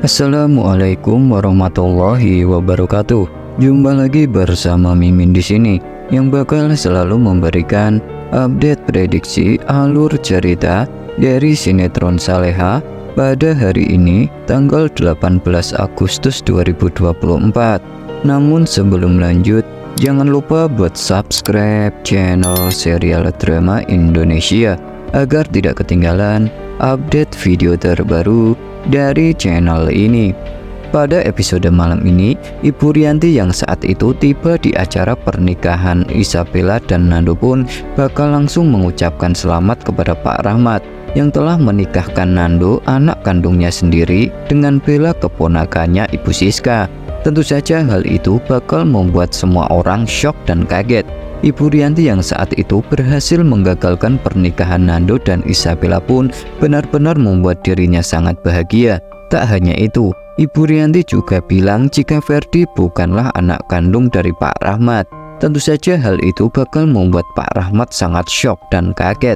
Assalamualaikum warahmatullahi wabarakatuh. Jumpa lagi bersama Mimin di sini yang bakal selalu memberikan update prediksi alur cerita dari sinetron Saleha pada hari ini tanggal 18 Agustus 2024. Namun sebelum lanjut, jangan lupa buat subscribe channel Serial Drama Indonesia agar tidak ketinggalan update video terbaru dari channel ini. Pada episode malam ini, Ibu Rianti yang saat itu tiba di acara pernikahan Isabella dan Nando pun bakal langsung mengucapkan selamat kepada Pak Rahmat yang telah menikahkan Nando, anak kandungnya sendiri, dengan Bella, keponakannya Ibu Siska. Tentu saja hal itu bakal membuat semua orang syok dan kaget. Ibu Rianti yang saat itu berhasil menggagalkan pernikahan Nando dan Isabella pun benar-benar membuat dirinya sangat bahagia. Tak hanya itu, Ibu Rianti juga bilang jika Ferdi bukanlah anak kandung dari Pak Rahmat. Tentu saja hal itu bakal membuat Pak Rahmat sangat syok dan kaget,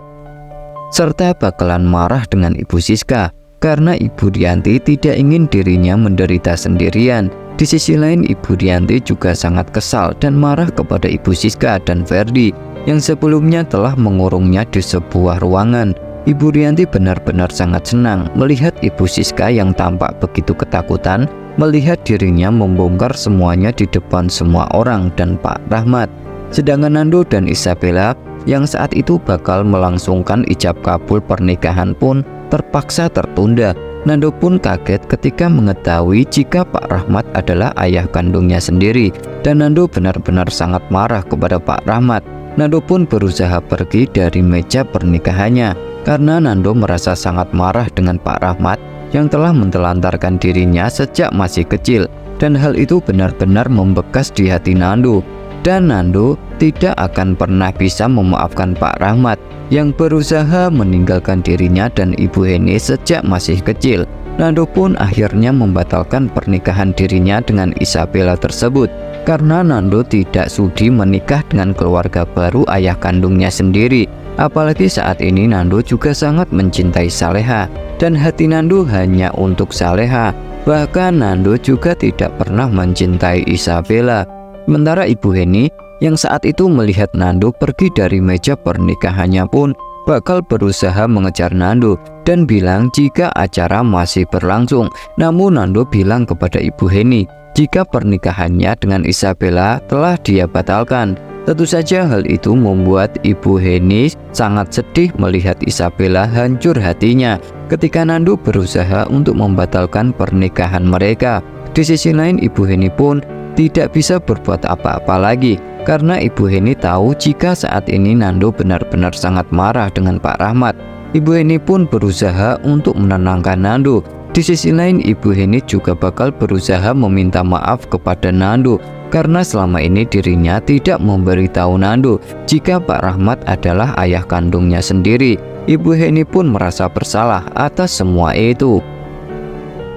serta bakalan marah dengan Ibu Siska karena Ibu Rianti tidak ingin dirinya menderita sendirian. Di sisi lain, Ibu Rianti juga sangat kesal dan marah kepada Ibu Siska dan Ferdi yang sebelumnya telah mengurungnya di sebuah ruangan. Ibu Rianti benar-benar sangat senang melihat Ibu Siska yang tampak begitu ketakutan melihat dirinya membongkar semuanya di depan semua orang dan Pak Rahmat. Sedangkan Nando dan Isabella yang saat itu bakal melangsungkan ijab kabul pernikahan pun terpaksa tertunda. Nando pun kaget ketika mengetahui jika Pak Rahmat adalah ayah kandungnya sendiri, dan Nando benar-benar sangat marah kepada Pak Rahmat. Nando pun berusaha pergi dari meja pernikahannya karena Nando merasa sangat marah dengan Pak Rahmat yang telah mentelantarkan dirinya sejak masih kecil, dan hal itu benar-benar membekas di hati Nando. Dan Nando tidak akan pernah bisa memaafkan Pak Rahmat yang berusaha meninggalkan dirinya dan Ibu Heni sejak masih kecil. Nando pun akhirnya membatalkan pernikahan dirinya dengan Isabella tersebut karena Nando tidak sudi menikah dengan keluarga baru ayah kandungnya sendiri. Apalagi saat ini Nando juga sangat mencintai Saleha dan hati Nando hanya untuk Saleha. Bahkan Nando juga tidak pernah mencintai Isabella. Sementara Ibu Heni yang saat itu melihat Nando pergi dari meja pernikahannya pun bakal berusaha mengejar Nando dan bilang jika acara masih berlangsung. Namun Nando bilang kepada Ibu Heni jika pernikahannya dengan Isabella telah dia batalkan. Tentu saja hal itu membuat Ibu Heni sangat sedih melihat Isabella hancur hatinya ketika Nando berusaha untuk membatalkan pernikahan mereka. Di sisi lain, Ibu Heni pun tidak bisa berbuat apa-apa lagi karena Ibu Heni tahu jika saat ini Nando benar-benar sangat marah dengan Pak Rahmat. Ibu Heni pun berusaha untuk menenangkan Nando. Di sisi lain, Ibu Heni juga bakal berusaha meminta maaf kepada Nando karena selama ini dirinya tidak memberitahu Nando jika Pak Rahmat adalah ayah kandungnya sendiri. Ibu Heni pun merasa bersalah atas semua itu.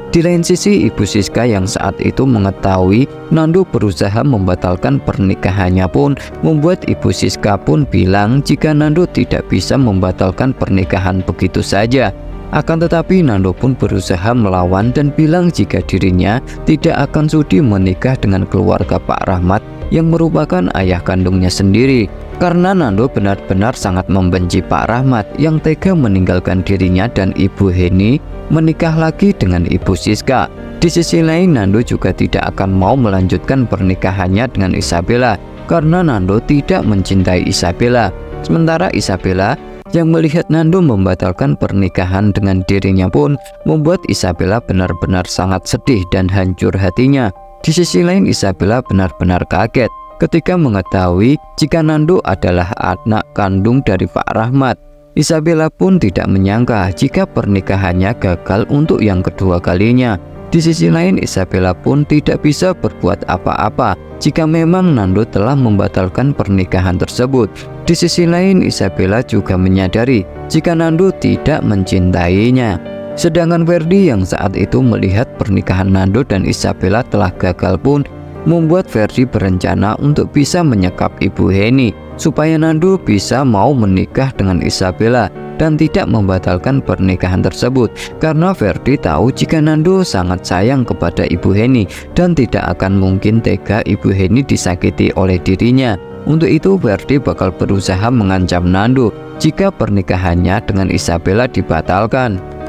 Di lain sisi, Ibu Siska yang saat itu mengetahui Nando berusaha membatalkan pernikahannya pun membuat Ibu Siska pun bilang jika Nando tidak bisa membatalkan pernikahan begitu saja. Akan tetapi Nando pun berusaha melawan dan bilang jika dirinya tidak akan sudi menikah dengan keluarga Pak Rahmat yang merupakan ayah kandungnya sendiri. Karena Nando benar-benar sangat membenci Pak Rahmat yang tega meninggalkan dirinya dan Ibu Heni menikah lagi dengan Ibu Siska. Di sisi lain, Nando juga tidak akan mau melanjutkan pernikahannya dengan Isabella karena Nando tidak mencintai Isabella. Sementara Isabella yang melihat Nando membatalkan pernikahan dengan dirinya pun membuat Isabella benar-benar sangat sedih dan hancur hatinya. Di sisi lain, Isabella benar-benar kaget ketika mengetahui jika Nando adalah anak kandung dari Pak Rahmat. Isabella pun tidak menyangka jika pernikahannya gagal untuk yang kedua kalinya. Di sisi lain, Isabella pun tidak bisa berbuat apa-apa jika memang Nando telah membatalkan pernikahan tersebut. Di sisi lain, Isabella juga menyadari jika Nando tidak mencintainya. Sedangkan Ferdi yang saat itu melihat pernikahan Nando dan Isabella telah gagal pun membuat Ferdi berencana untuk bisa menyekap Ibu Heni supaya Nando bisa mau menikah dengan Isabella. dan tidak membatalkan pernikahan tersebut karena Ferdi tahu jika Nando sangat sayang kepada Ibu Heni dan tidak akan mungkin tega Ibu Heni disakiti oleh dirinya. Untuk itu Ferdi bakal berusaha mengancam Nando jika pernikahannya dengan Isabella dibatalkan.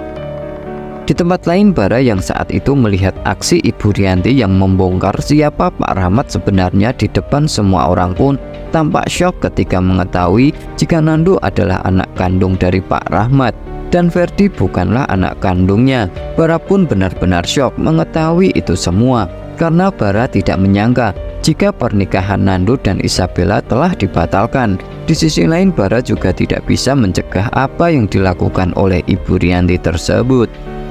Di tempat lain, Bara yang saat itu melihat aksi Ibu Rianti yang membongkar siapa Pak Rahmat sebenarnya di depan semua orang pun tampak syok ketika mengetahui jika Nando adalah anak kandung dari Pak Rahmat dan Ferdi bukanlah anak kandungnya. Bara pun benar-benar syok mengetahui itu semua karena Bara tidak menyangka jika pernikahan Nando dan Isabella telah dibatalkan. Di sisi lain, Bara juga tidak bisa mencegah apa yang dilakukan oleh Ibu Rianti tersebut.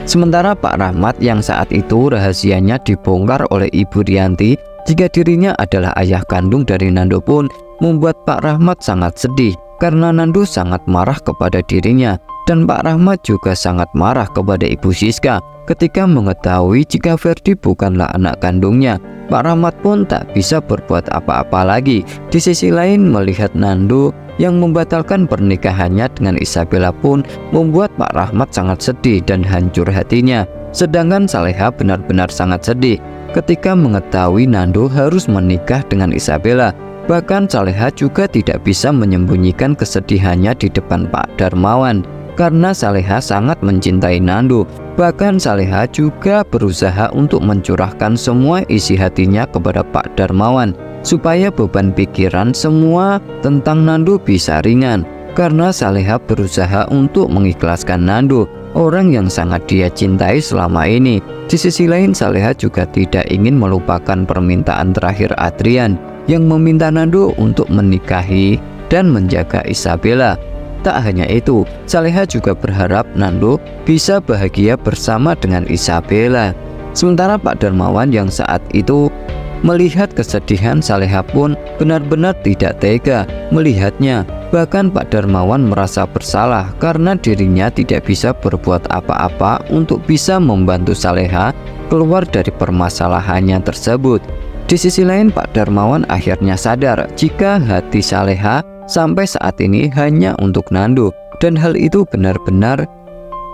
Sementara Pak Rahmat yang saat itu rahasianya dibongkar oleh Ibu Rianti jika dirinya adalah ayah kandung dari Nando pun membuat Pak Rahmat sangat sedih karena Nando sangat marah kepada dirinya dan Pak Rahmat juga sangat marah kepada Ibu Siska ketika mengetahui jika Ferdi bukanlah anak kandungnya. Pak Rahmat pun tak bisa berbuat apa-apa lagi. Di sisi lain, melihat Nando yang membatalkan pernikahannya dengan Isabella pun membuat Pak Rahmat sangat sedih dan hancur hatinya. Sedangkan Saleha benar-benar sangat sedih ketika mengetahui Nando harus menikah dengan Isabella. Bahkan Saleha juga tidak bisa menyembunyikan kesedihannya di depan Pak Darmawan karena Saleha sangat mencintai Nando. Bahkan Saleha juga berusaha untuk mencurahkan semua isi hatinya kepada Pak Darmawan supaya beban pikiran semua tentang Nando bisa ringan, karena Saleha berusaha untuk mengikhlaskan Nando, orang yang sangat dia cintai selama ini. Di sisi lain, Saleha juga tidak ingin melupakan permintaan terakhir Adrian yang meminta Nando untuk menikahi dan menjaga Isabella. Tak hanya itu, Saleha juga berharap Nando bisa bahagia bersama dengan Isabella. Sementara Pak Darmawan yang saat itu melihat kesedihan Saleha pun benar-benar tidak tega melihatnya. Bahkan Pak Darmawan merasa bersalah karena dirinya tidak bisa berbuat apa-apa untuk bisa membantu Saleha keluar dari permasalahannya tersebut. Di sisi lain, Pak Darmawan akhirnya sadar jika hati Saleha sampai saat ini hanya untuk Nando, dan hal itu benar-benar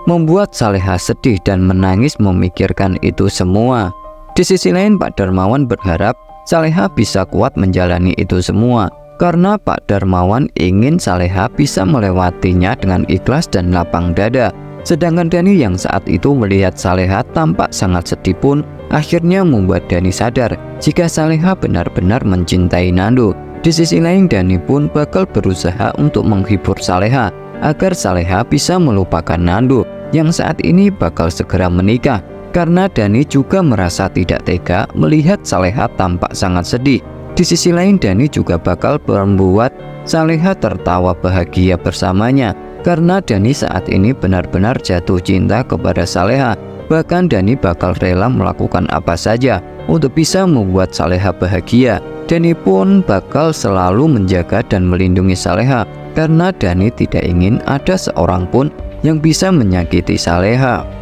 membuat Saleha sedih dan menangis memikirkan itu semua. Di sisi lain, Pak Darmawan berharap Saleha bisa kuat menjalani itu semua karena Pak Darmawan ingin Saleha bisa melewatinya dengan ikhlas dan lapang dada. Sedangkan Dani yang saat itu melihat Saleha tampak sangat sedih pun akhirnya membuat Dani sadar jika Saleha benar-benar mencintai Nando. Di sisi lain, Dani pun bakal berusaha untuk menghibur Saleha agar Saleha bisa melupakan Nando yang saat ini bakal segera menikah, karena Dani juga merasa tidak tega melihat Saleha tampak sangat sedih. Di sisi lain, Dani juga bakal membuat Saleha tertawa bahagia bersamanya karena Dani saat ini benar-benar jatuh cinta kepada Saleha. Bahkan Dani bakal rela melakukan apa saja untuk bisa membuat Saleha bahagia. Dani pun bakal selalu menjaga dan melindungi Saleha karena Dani tidak ingin ada seorang pun yang bisa menyakiti Saleha.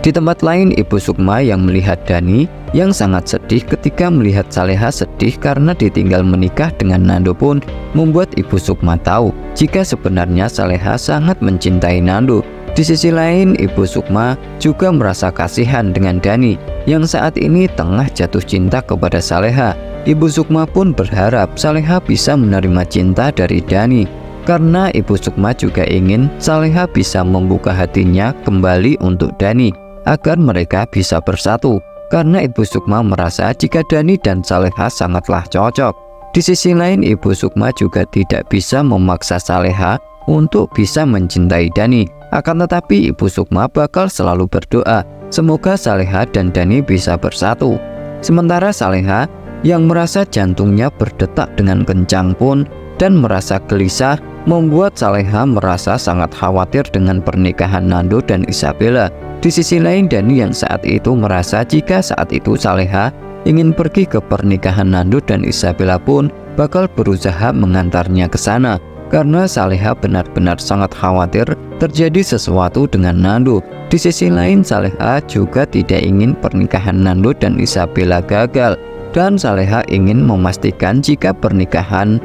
Di tempat lain, Ibu Sukma yang melihat Dani yang sangat sedih ketika melihat Saleha sedih karena ditinggal menikah dengan Nando pun membuat Ibu Sukma tahu jika sebenarnya Saleha sangat mencintai Nando. Di sisi lain, Ibu Sukma juga merasa kasihan dengan Dani yang saat ini tengah jatuh cinta kepada Saleha. Ibu Sukma pun berharap Saleha bisa menerima cinta dari Dani karena Ibu Sukma juga ingin Saleha bisa membuka hatinya kembali untuk Dani agar mereka bisa bersatu, karena Ibu Sukma merasa jika Dani dan Saleha sangatlah cocok. Di sisi lain, Ibu Sukma juga tidak bisa memaksa Saleha untuk bisa mencintai Dani. Akan tetapi Ibu Sukma bakal selalu berdoa semoga Saleha dan Dani bisa bersatu. Sementara Saleha yang merasa jantungnya berdetak dengan kencang pun dan merasa gelisah membuat Saleha merasa sangat khawatir dengan pernikahan Nando dan Isabella. Di sisi lain, Dani yang saat itu merasa jika saat itu Saleha ingin pergi ke pernikahan Nando dan Isabella pun bakal berusaha mengantarnya ke sana, karena Saleha benar-benar sangat khawatir terjadi sesuatu dengan Nando. Di sisi lain, Saleha juga tidak ingin pernikahan Nando dan Isabella gagal, dan Saleha ingin memastikan jika pernikahan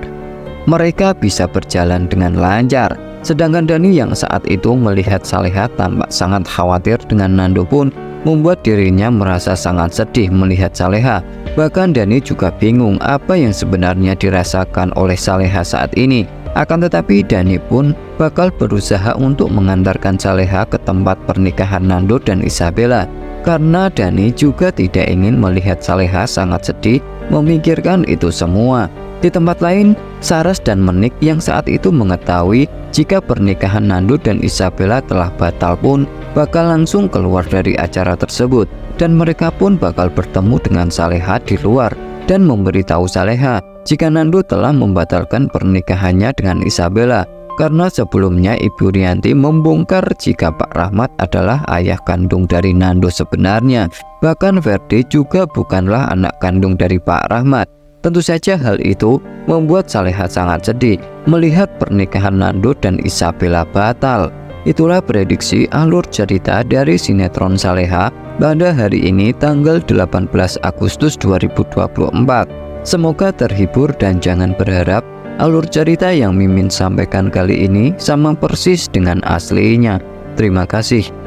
mereka bisa berjalan dengan lancar. Sedangkan Dani yang saat itu melihat Saleha tampak sangat khawatir dengan Nando pun membuat dirinya merasa sangat sedih melihat Saleha. Bahkan Dani juga bingung apa yang sebenarnya dirasakan oleh Saleha saat ini. Akan tetapi Dani pun bakal berusaha untuk mengantarkan Saleha ke tempat pernikahan Nando dan Isabella. Karena Dani juga tidak ingin melihat Saleha sangat sedih memikirkan itu semua. Di tempat lain, Saras dan Menik yang saat itu mengetahui jika pernikahan Nando dan Isabella telah batal pun bakal langsung keluar dari acara tersebut, dan mereka pun bakal bertemu dengan Saleha di luar dan memberitahu Saleha jika Nando telah membatalkan pernikahannya dengan Isabella. Karena sebelumnya Ibu Rianti membongkar jika Pak Rahmat adalah ayah kandung dari Nando sebenarnya. Bahkan Ferdi juga bukanlah anak kandung dari Pak Rahmat. Tentu saja hal itu membuat Saleha sangat sedih melihat pernikahan Nando dan Isabella batal. Itulah prediksi alur cerita dari sinetron Saleha pada hari ini tanggal 18 Agustus 2024. Semoga terhibur dan jangan berharap alur cerita yang Mimin sampaikan kali ini sama persis dengan aslinya. Terima kasih.